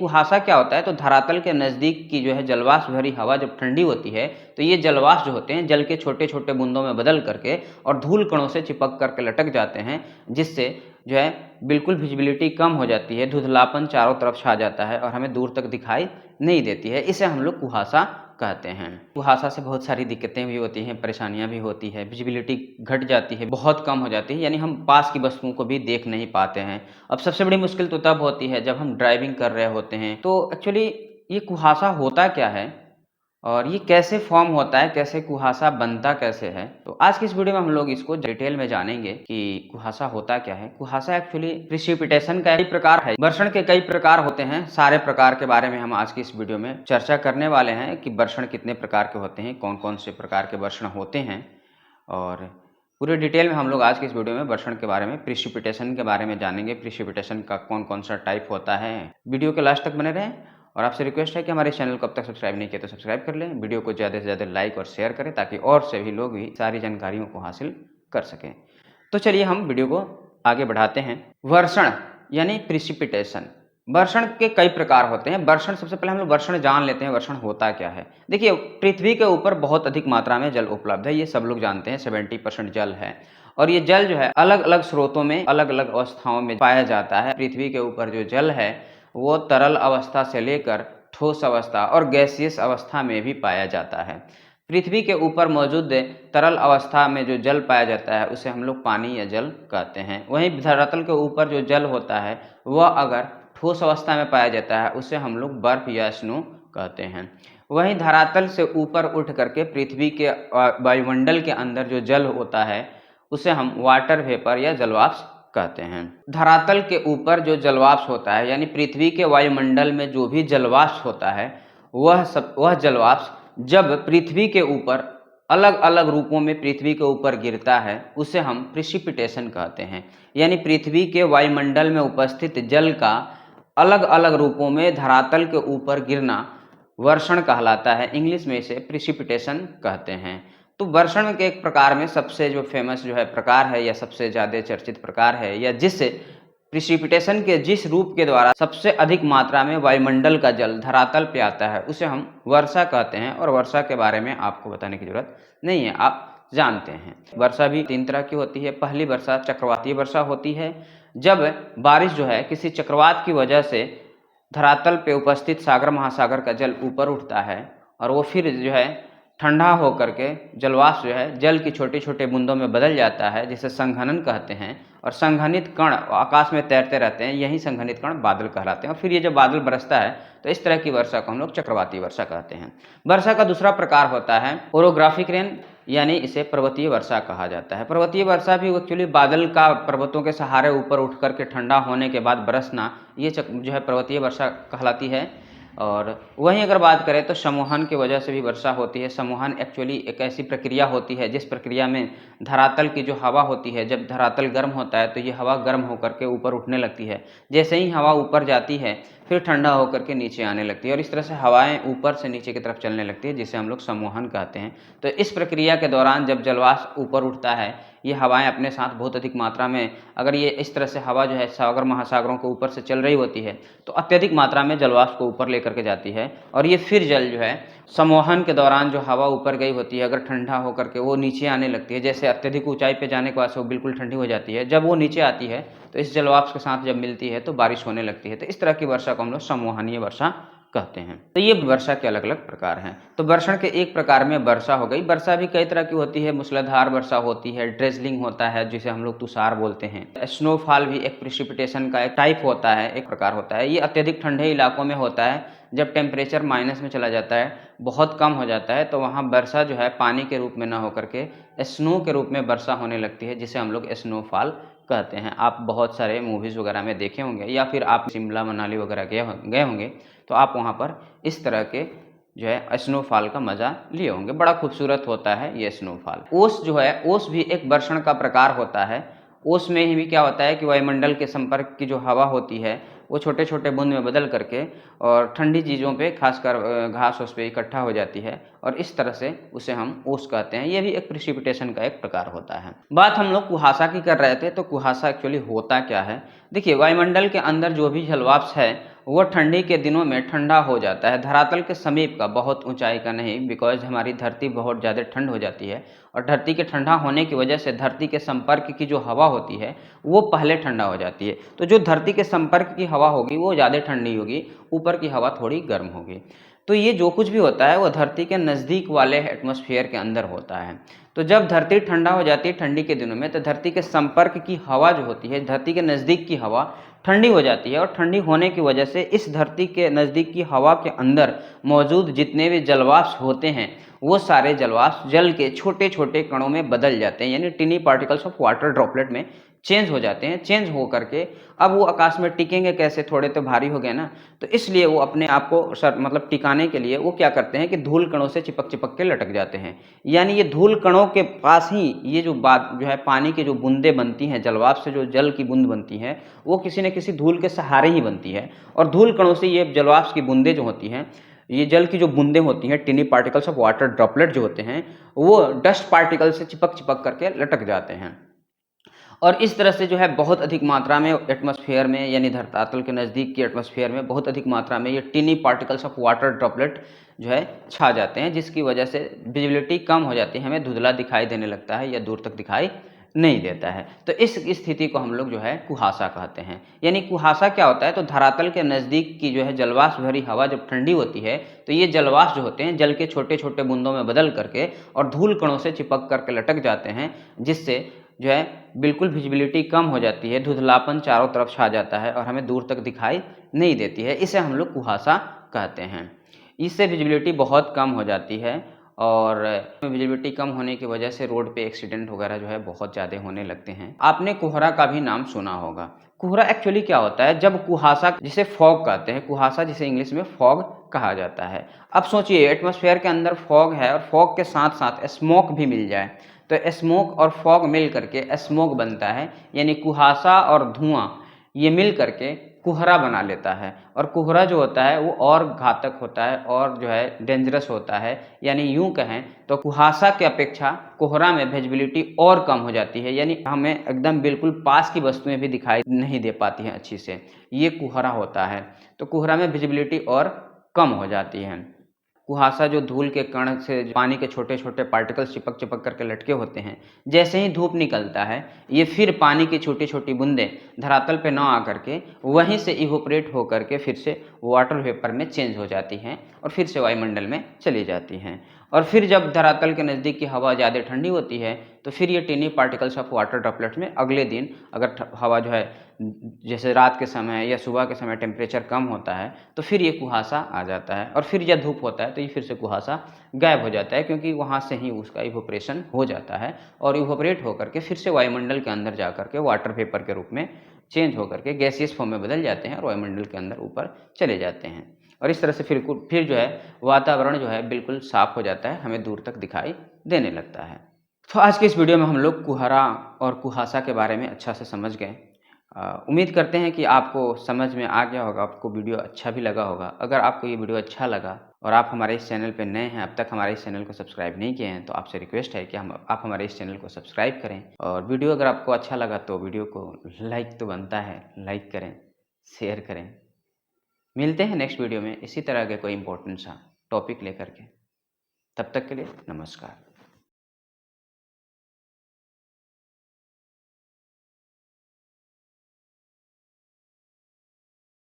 कुहासा क्या होता है, तो धरातल के नज़दीक की जो है जलवाष्प भरी हवा जब ठंडी होती है तो ये जलवाष्प जो होते हैं जल के छोटे छोटे बूंदों में बदल करके और धूल कणों से चिपक करके लटक जाते हैं, जिससे जो है बिल्कुल विजिबिलिटी कम हो जाती है, धुंधलापन चारों तरफ छा जाता है और हमें दूर तक दिखाई नहीं देती है। इसे हम लोग कुहासा कहते हैं। कुहासा से बहुत सारी दिक्कतें भी होती हैं, परेशानियां भी होती है, विजिबिलिटी घट जाती है, बहुत कम हो जाती है, यानी हम पास की वस्तुओं को भी देख नहीं पाते हैं। अब सबसे बड़ी मुश्किल तो तब होती है जब हम ड्राइविंग कर रहे होते हैं। तो एक्चुअली ये कुहासा होता क्या है और ये कैसे फॉर्म होता है, कैसे कुहासा बनता कैसे है, तो आज की इस वीडियो में हम लोग इसको डिटेल में जानेंगे कि कुहासा होता क्या है। कुहासा एक्चुअली प्रिसिपिटेशन का एक प्रकार है। वर्षण के कई प्रकार होते हैं, सारे प्रकार के बारे में हम आज की इस वीडियो में चर्चा करने वाले हैं कि वर्षण कितने प्रकार के होते हैं, कौन कौन से प्रकार के वर्षण होते हैं, और पूरे डिटेल में हम लोग आज की इस वीडियो में वर्षण के बारे में, प्रिसिपिटेशन के बारे में जानेंगे। प्रिसिपिटेशन का कौन कौन सा टाइप होता है। वीडियो के लास्ट तक बने रहें और आपसे रिक्वेस्ट है कि हमारे चैनल को अब तक सब्सक्राइब नहीं किया तो सब्सक्राइब कर लें, वीडियो को ज़्यादा से ज़्यादा लाइक और शेयर करें ताकि और सभी लोग भी सारी जानकारियों को हासिल कर सकें। तो चलिए हम वीडियो को आगे बढ़ाते हैं। वर्षण यानी प्रिसिपिटेशन। वर्षण के कई प्रकार होते हैं। वर्षण, सबसे पहले हम लोग वर्षण जान लेते हैं, वर्षण होता क्या है। देखिए, पृथ्वी के ऊपर बहुत अधिक मात्रा में जल उपलब्ध है, ये सब लोग जानते हैं, 70% जल है। और ये जल जो है अलग अलग स्रोतों में अलग अलग अवस्थाओं में पाया जाता है। पृथ्वी के ऊपर जो जल है वो तरल अवस्था से लेकर ठोस अवस्था और गैसियस अवस्था में भी पाया जाता है। पृथ्वी के ऊपर मौजूद तरल अवस्था में जो जल पाया जाता है उसे हम लोग पानी या जल कहते हैं। वहीं धरातल के ऊपर जो जल होता है वह अगर ठोस अवस्था में पाया जाता है उसे हम लोग बर्फ या स्नो कहते हैं। वहीं धरातल से ऊपर उठ करके पृथ्वी के वायुमंडल के अंदर जो जल होता है उसे हम वाटर वेपर या जलवाष्प कहते हैं। धरातल के ऊपर जो जलवाष्प होता है, यानी पृथ्वी के वायुमंडल में जो भी जलवाष्प होता है वह जलवाष्प जब पृथ्वी के ऊपर अलग अलग रूपों में पृथ्वी के ऊपर गिरता है उसे हम प्रिसिपिटेशन कहते हैं। यानी पृथ्वी के वायुमंडल में उपस्थित जल का अलग अलग रूपों में धरातल के ऊपर गिरना वर्षण कहलाता है। इंग्लिश में इसे प्रिसिपिटेशन कहते हैं। तो वर्षण के एक प्रकार में सबसे जो फेमस जो है प्रकार है या सबसे ज़्यादा चर्चित प्रकार है, या जिससे प्रिसिपिटेशन के जिस रूप के द्वारा सबसे अधिक मात्रा में वायुमंडल का जल धरातल पे आता है उसे हम वर्षा कहते हैं। और वर्षा के बारे में आपको बताने की जरूरत नहीं है, आप जानते हैं। वर्षा भी 3 तरह की होती है। पहली वर्षा चक्रवातीय वर्षा होती है, जब बारिश जो है किसी चक्रवात की वजह से धरातल पे उपस्थित सागर महासागर का जल ऊपर उठता है और वो फिर जो है ठंडा होकर के जलवाष्प जो है जल की छोटे छोटे बूंदों में बदल जाता है, जिसे संघनन कहते हैं। और संघनित कण आकाश में तैरते रहते हैं, यही संघनित कण बादल कहलाते हैं। और फिर ये जब बादल बरसता है तो इस तरह की वर्षा को हम लोग चक्रवाती वर्षा कहते हैं। वर्षा का दूसरा प्रकार होता है ओरोग्राफिक रेन, यानी इसे पर्वतीय वर्षा कहा जाता है। पर्वतीय वर्षा भी एक्चुअली बादल का पर्वतों के सहारे ऊपर उठ करके ठंडा होने के बाद बरसना, ये जो है पर्वतीय वर्षा कहलाती है। और वहीं अगर बात करें तो समूहन की वजह से भी वर्षा होती है। समूहन एक्चुअली एक ऐसी प्रक्रिया होती है जिस प्रक्रिया में धरातल की जो हवा होती है, जब धरातल गर्म होता है तो ये हवा गर्म होकर के ऊपर उठने लगती है। जैसे ही हवा ऊपर जाती है फिर ठंडा होकर के नीचे आने लगती है और इस तरह से हवाएं ऊपर से नीचे की तरफ चलने लगती है, जिसे हम लोग समूहन कहते हैं। तो इस प्रक्रिया के दौरान जब जलवाष्प ऊपर उठता है, ये हवाएं अपने साथ बहुत अधिक मात्रा में, अगर ये इस तरह से हवा जो है सागर महासागरों के ऊपर से चल रही होती है तो अत्यधिक मात्रा में जलवाष्प को ऊपर लेकर के जाती है। और ये फिर जल जो है समूहन के दौरान जो हवा ऊपर गई होती है, अगर ठंडा होकर के वो नीचे आने लगती है, जैसे अत्यधिक ऊंचाई पे जाने के बाद से वो बिल्कुल ठंडी हो जाती है, जब वो नीचे आती है तो इस जलवाष्प के साथ जब मिलती है तो बारिश होने लगती है। तो इस तरह की वर्षा को हम लोग समूहनीय वर्षा कहते हैं। तो ये वर्षा के अलग अलग प्रकार हैं। तो वर्षण के एक प्रकार में वर्षा हो गई। वर्षा भी कई तरह की होती है। मूसलाधार वर्षा होती है, ड्रेजलिंग होता है जिसे हम लोग तुषार बोलते हैं। स्नोफॉल भी एक प्रिसिपिटेशन का एक टाइप होता है, एक प्रकार होता है। ये अत्यधिक ठंडे इलाकों में होता है, जब टेम्परेचर माइनस में चला जाता है, बहुत कम हो जाता है, तो वहाँ वर्षा जो है पानी के रूप में न होकर के स्नो के रूप में वर्षा होने लगती है, जिसे हम लोग स्नोफॉल कहते हैं। आप बहुत सारे मूवीज़ वगैरह में देखे होंगे या फिर आप शिमला मनाली वगैरह गए होंगे तो आप वहाँ पर इस तरह के जो है स्नोफॉल का मज़ा लिए होंगे। बड़ा खूबसूरत होता है ये स्नोफॉल। ओस जो है, ओस भी एक वर्षण का प्रकार होता है। ओस में ही भी क्या होता है कि वायुमंडल के संपर्क की जो हवा होती है वो छोटे छोटे बूंद में बदल करके और ठंडी चीज़ों पे, खासकर घास उस पे इकट्ठा हो जाती है और इस तरह से उसे हम ओस कहते हैं। ये भी एक प्रिसिपिटेशन का एक प्रकार होता है। बात हम लोग कुहासा की कर रहे थे, तो कुहासा एक्चुअली होता क्या है। देखिए, वायुमंडल के अंदर जो भी जलवाष्प है वो ठंडी के दिनों में ठंडा हो जाता है, धरातल के समीप का, बहुत ऊंचाई का नहीं, बिकॉज हमारी धरती बहुत ज़्यादा ठंड हो जाती है और धरती के ठंडा होने की वजह से धरती के संपर्क की जो हवा होती है वो पहले ठंडा हो जाती है। तो जो धरती के संपर्क की हवा होगी वो ज़्यादा ठंडी होगी, ऊपर की हवा थोड़ी गर्म होगी। तो ये जो कुछ भी होता है वो धरती के नज़दीक वाले एटमॉस्फेयर के अंदर होता है। तो जब धरती ठंडा हो जाती है ठंडी के दिनों में, तो धरती के संपर्क की हवा जो होती है, धरती के नज़दीक की हवा ठंडी हो जाती है और ठंडी होने की वजह से इस धरती के नज़दीक की हवा के अंदर मौजूद जितने भी जलवाष्प होते हैं वो सारे जलवाष्प जल के छोटे छोटे कणों में बदल जाते हैं, यानी टिनी पार्टिकल्स ऑफ वाटर ड्रॉपलेट में चेंज हो जाते हैं। चेंज हो करके अब वो आकाश में टिकेंगे कैसे, थोड़े तो भारी हो गए ना, तो इसलिए वो अपने आप को मतलब टिकाने के लिए वो क्या करते हैं कि धूल कणों से चिपक चिपक के लटक जाते हैं। यानी ये धूल कणों के पास ही ये जो बात जो है पानी की जो बूंदें बनती हैं, जलवाष्प से जो जल की बूंद बनती है वो किसी न किसी धूल के सहारे ही बनती है। और धूल कणों से ये जलवाष्प की बूंदें जो होती हैं, ये जल की जो बूंदें होती हैं, टिनी पार्टिकल्स ऑफ वाटर ड्रॉपलेट जो होते हैं, वो डस्ट पार्टिकल से चिपक चिपक करके लटक जाते हैं। और इस तरह से जो है बहुत अधिक मात्रा में एटमॉस्फेयर में, यानी धरातल के नज़दीक के एटमॉस्फेयर में बहुत अधिक मात्रा में ये टिनी पार्टिकल्स ऑफ वाटर ड्रॉपलेट जो है छा जाते हैं, जिसकी वजह से विजिबिलिटी कम हो जाती है, हमें धुंधला दिखाई देने लगता है या दूर तक दिखाई नहीं देता है। तो इस स्थिति को हम लोग जो है कुहासा कहते हैं। यानी कुहासा क्या होता है, तो धरातल के नज़दीक की जो है जलवाष्प भरी हवा जब ठंडी होती है तो ये जलवाष्प जो होते हैं जल के छोटे छोटे बूंदों में बदल करके और धूल कणों से चिपक करके लटक जाते हैं, जिससे जो है बिल्कुल विजिबिलिटी कम हो जाती है, धुंधलापन चारों तरफ छा जाता है और हमें दूर तक दिखाई नहीं देती है। इसे हम लोग कुहासा कहते हैं। इससे विजिबिलिटी बहुत कम हो जाती है और विजिबिलिटी कम होने की वजह से रोड पे एक्सीडेंट वगैरह जो है बहुत ज़्यादा होने लगते हैं। आपने कोहरा का भी नाम सुना होगा। कोहरा एक्चुअली क्या होता है, जब कुहासा, जिसे फॉग कहते हैं, कुहासा जिसे इंग्लिश में फॉग कहा जाता है। अब सोचिए एटमॉस्फेयर के अंदर फॉग है और फॉग के साथ साथ स्मोक भी मिल जाए, तो स्मोक और फॉग मिल करके स्मोक बनता है, यानी कुहासा और धुआं ये मिल करके कोहरा बना लेता है। और कोहरा जो होता है वो और घातक होता है और जो है डेंजरस होता है। यानी यूं कहें तो कुहासा की अपेक्षा कोहरा में विजिबिलिटी और कम हो जाती है, यानी हमें एकदम बिल्कुल पास की वस्तुएं भी दिखाई नहीं दे पाती हैं अच्छी से, ये कोहरा होता है। तो कोहरा में विजिबिलिटी और कम हो जाती है। कुहासा जो धूल के कण से पानी के छोटे छोटे पार्टिकल्स चिपक चिपक करके लटके होते हैं, जैसे ही धूप निकलता है ये फिर पानी की छोटी छोटी बूंदें धरातल पे न आकर के वहीं से इवोपरेट होकर के फिर से वाटर वेपर में चेंज हो जाती हैं और फिर से वायुमंडल में चली जाती हैं। और फिर जब धरातल के नज़दीक की हवा ज़्यादा ठंडी होती है तो फिर ये टिनी पार्टिकल्स ऑफ वाटर ड्रॉपलेट्स में अगले दिन अगर हवा जो है जैसे रात के समय या सुबह के समय टेम्परेचर कम होता है तो फिर ये कुहासा आ जाता है और फिर जब धूप होता है तो ये फिर से कुहासा गायब हो जाता है, क्योंकि वहाँ से ही उसका इवोपरेशन हो जाता है और इवोपरेट होकर के फिर से वायुमंडल के अंदर जा करके वाटर वेपर के रूप में चेंज होकर के गैसियस फॉर्म में बदल जाते हैं और वायुमंडल के अंदर ऊपर चले जाते हैं। और इस तरह से फिर जो है वातावरण जो है बिल्कुल साफ हो जाता है, हमें दूर तक दिखाई देने लगता है। तो आज के इस वीडियो में हम लोग कोहरा और कुहासा के बारे में अच्छा से समझ गए। उम्मीद करते हैं कि आपको समझ में आ गया होगा, आपको वीडियो अच्छा भी लगा होगा। अगर आपको ये वीडियो अच्छा लगा और आप हमारे इस चैनल पर नए हैं, अब तक हमारे इस चैनल को सब्सक्राइब नहीं किए हैं, तो आपसे रिक्वेस्ट है कि आप हमारे इस चैनल को सब्सक्राइब करें। और वीडियो अगर आपको अच्छा लगा तो वीडियो को लाइक तो बनता है, लाइक करें, शेयर करें। मिलते हैं नेक्स्ट वीडियो में इसी तरह के कोई इंपॉर्टेंट सा टॉपिक लेकर के। तब तक के लिए नमस्कार।